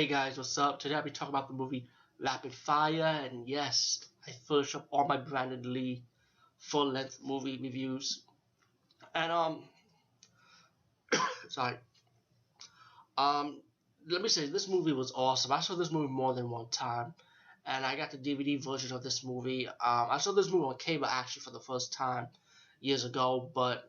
Hey guys, what's up? Today I'll be talking about the movie Rapid Fire, and yes, I finished up all my Brandon Lee full-length movie reviews. And sorry. Um, Let me say this movie was awesome. I saw this movie more than one time, and I got the DVD version of this movie. I saw this movie on cable actually for the first time years ago, but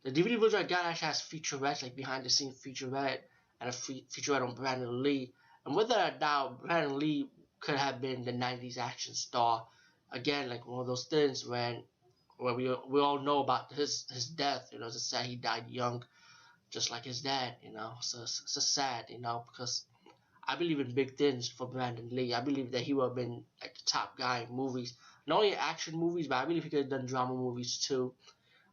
the DVD version I got actually has featurettes, like behind-the-scenes featurette, and a featurette on Brandon Lee. And without a doubt, Brandon Lee could have been the '90s action star. Again, like one of those things where we all know about his death. You know, it's sad he died young, just like his dad. You know, so it's sad. You know, because I believe in big things for Brandon Lee. I believe that he would have been like the top guy in movies, not only action movies, but I believe he could have done drama movies too.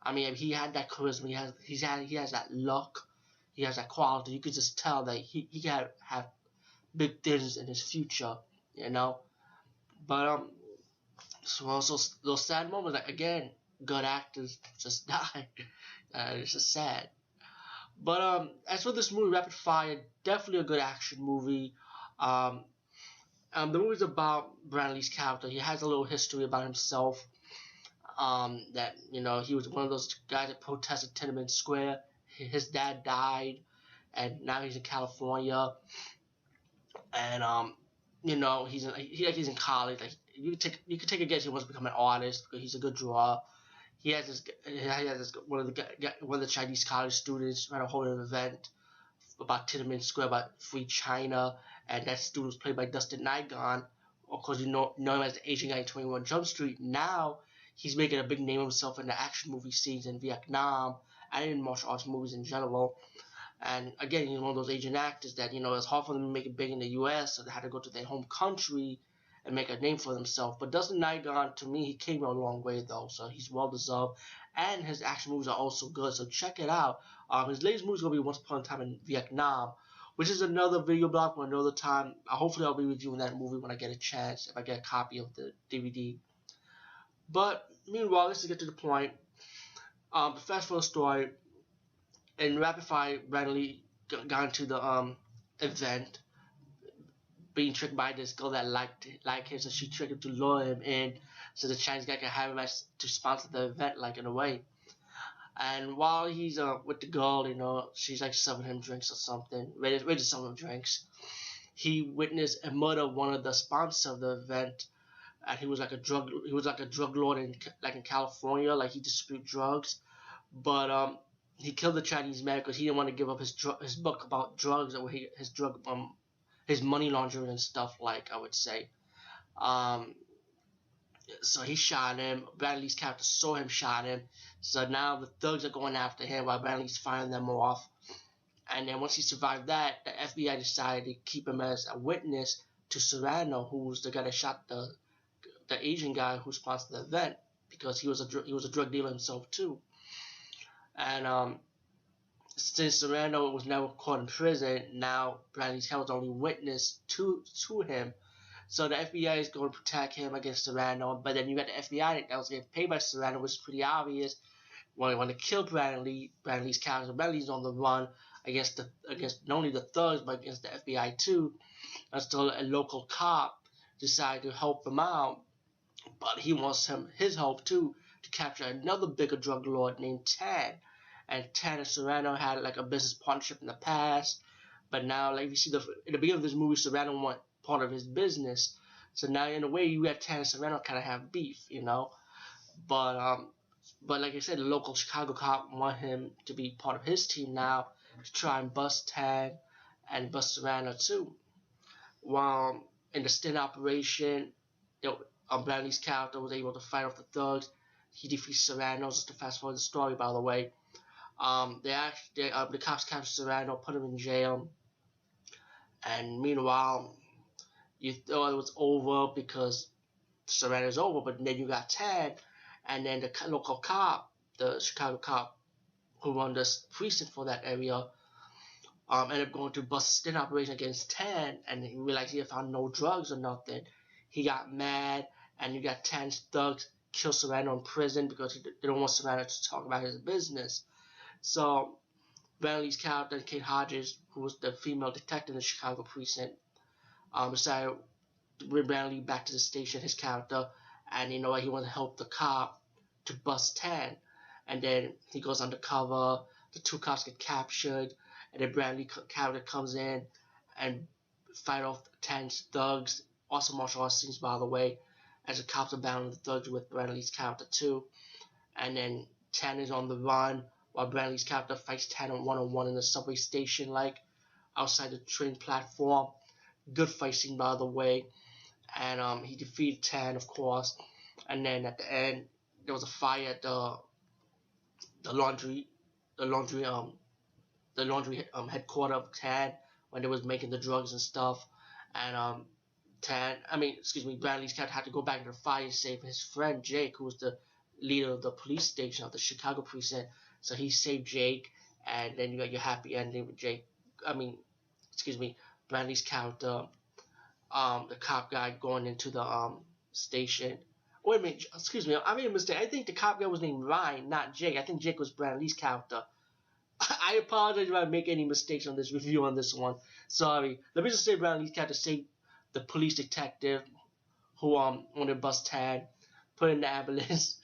I mean, he had that charisma. He has that luck. He has that quality. You could just tell that he can have big things in his future. You know, but so also those sad moments. Like again, good actors just die. It's just sad. But as for this movie, Rapid Fire, definitely a good action movie. Um, the movie's about Bradley's character. He has a little history about himself. That he was one of those guys that protested Tiananmen Square. His dad died, and now he's in California, and he's in college. Like you could take a guess he wants to become an artist because he's a good drawer. He has this one of the Chinese college students trying to hold an event about Tiananmen Square, about free China, and that student was played by Dustin Nigon. Of course, know him as the Asian guy in 21 Jump Street. Now he's making a big name of himself in the action movie scenes in Vietnam and in martial arts movies in general. And again, he's one of those Asian actors that it's hard for them to make it big in the U.S., so they had to go to their home country and make a name for themselves. But Dustin Nigon, to me, he came a long way though, so he's well deserved. And his action movies are also good, so check it out. His latest movie is gonna be Once Upon a Time in Vietnam, which is another video blog for another time. Hopefully, I'll be reviewing that movie when I get a chance, if I get a copy of the DVD. But meanwhile, let's get to the point. Fast forward story. In Rapid Fire, Bradley got into the event, being tricked by this girl that liked him, so she tricked him to lure him in, so the Chinese guy can have him to sponsor the event, like in a way. And while he's with the girl, she's like serving him drinks or something, ready to serve him drinks. He witnessed a murder of one of the sponsors of the event, and he was like a drug lord in California, like he distributed drugs, but he killed the Chinese man because he didn't want to give up his book about drugs, or his money laundering and stuff, like I would say. Um, so he shot him. Bradley's character saw him, shot him. So now the thugs are going after him while Bradley's firing them off. And then once he survived that, the FBI decided to keep him as a witness to Serrano, who was the guy that shot the Asian guy who sponsored the event, because he was a drug dealer himself too. And since Serrano was never caught in prison, now Bradley's character was only witness to him. So the FBI is going to protect him against Serrano, but then you got the FBI that was getting paid by Serrano, which is pretty obvious. When they want to kill Bradley's character, Bradley's on the run against not only the thugs but against the FBI too. Until a local cop decided to help him out, but he wants his help too to capture another bigger drug lord named Tan. And Tan and Serrano had like a business partnership in the past, but now, like you see in the beginning of this movie, Serrano want part of his business. So now, in a way, you got Tan and Serrano kind of have beef, But like I said, the local Chicago cop want him to be part of his team now to try and bust Tan and bust Serrano too. While in the stint operation, Bradley's character was able to fight off the thugs. He defeats Serrano. Just to fast forward the story, by the way. The cops capture Serrano, put him in jail, and meanwhile, you thought it was over because Serrano's over, but then you got Ted, and then the local cop, the Chicago cop who run this precinct for that area, ended up going to bust a stint operation against Ted, and he realized he had found no drugs or nothing. He got mad, and you got Ted's thugs kill Serrano in prison because they don't want Serrano to talk about his business. So Bradley's character, Kate Hodges, who was the female detective in the Chicago precinct, decided to bring Bradley back to the station, his character, and you know what, he wants to help the cop to bust Tan. And then he goes undercover, the two cops get captured, and then Bradley character comes in and fight off Tan's thugs. Awesome martial arts scenes, by the way, as the cops are battling the thugs with Bradley's character too. And then Tan is on the run while Bradley's character fights Tan on one in the subway station, like outside the train platform. Good fight scene, by the way. And he defeated Tan, of course. And then at the end, there was a fire at the laundry, the laundry headquarters of Tan when they was making the drugs and stuff. And Bradley's character had to go back to the fire and save his friend Jake, who was the leader of the police station of the Chicago precinct. So he saved Jake, and then you got your happy ending with Jake. I mean, Bradley's character, the cop guy going into the station. Wait a minute, excuse me, I made a mistake. I think the cop guy was named Ryan, not Jake. I think Jake was Bradley's character. I apologize if I make any mistakes on this review on this one. Sorry. Let me just say Bradley's character saved the police detective who wanted to bust Tad, put in the ambulance.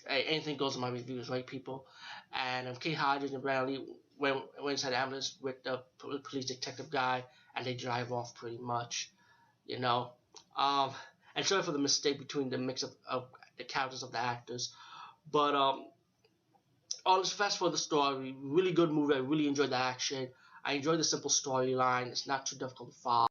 Hey, anything goes in my reviews, right, people? And Kate Hodges and Bradley went inside the ambulance with the police detective guy, and they drive off pretty much, you know. And sorry for the mistake between the mix of the characters of the actors, but all this fast for the story, really good movie. I really enjoyed the action. I enjoyed the simple storyline. It's not too difficult to follow.